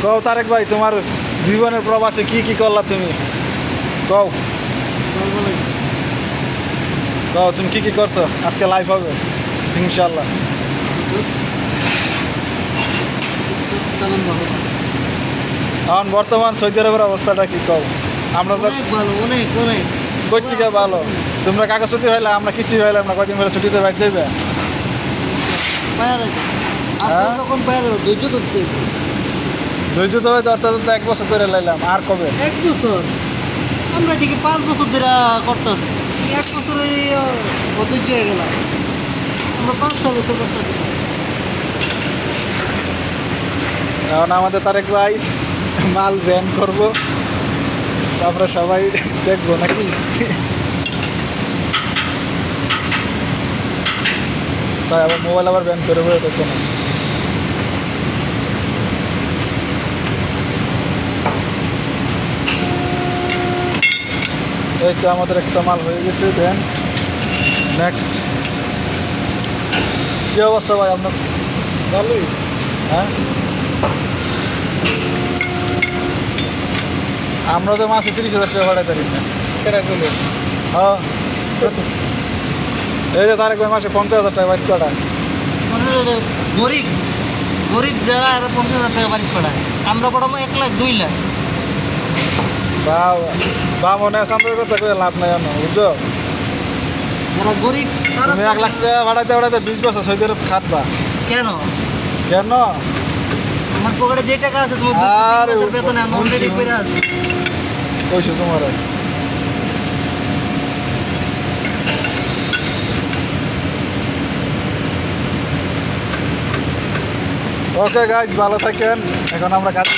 কও তারেক ভাই তোমার জীবনের প্রবাসে কি কি করলা তুমি কও কও তুমি কি কি করছো আজকে লাইভ হবে ইনশাআল্লাহ এখন বর্তমান সৌদি আরবের অবস্থাটা কি কও আমরা তো ভালো অনেক অনেক কই থেকে ভালো তোমরা কাগজ ছুটি হইলে আমরা কিছু হইলাম না কয়দিন পরে ছুটিতে বাইর যাইবে পায়া যাবে হ্যাঁ? তখন পায়া যাবে ধৈর্য ধরতে হবে। ধৈর্য তো হয়তো অর্থাৎ 1 বছর করে লাইলাম আর কবে 1 বছর আমরা এদিকে 5 বছর ধরে করতেছি 1 বছরের অধৈর্য হয়ে গেলাম আমরা 5-6 বছর করতেছি এখন আমাদের তারেক ভাই মাল ব্যান করবো তারপরে সবাই দেখবো নাকি তাই আবার মোবাইল আবার ব্যান করে বলে দেখবো না এই তো আমাদের একটা মাল হয়ে গেছে ব্যান নেক্সট কী অবস্থা ভাই আপনার ভালোই হ্যাঁ আমরা তো মাসে 30,000 টাকা ভাড়া তারি না হ্যাঁ এই যে তারেক ভাই মাসে 50,000 টাকা বাড়ি পাঠায় মানে গরিব গরিব যারা এরা 50,000 টাকা বাড়ি পড়ায় আমরা পড়াবো 1 লাখ 2 লাখ বা মনে আছে আমাদের কথা কয়ে লাভ নাই জানো বুঝছো যারা গরিব তারা তুমি 1 লাখ টাকা ভাড়াতে ভাড়াতে 20 বছর সৌদি আরব খাটবা কেন কেন আমার পকেটে যে টাকা আছে তোমার আরে বেতনে আমি বুঝছি, অলরেডি করে আছে কইছো তোমার ওকে গাইজ ভালো থাকেন এখন আমরা কাছে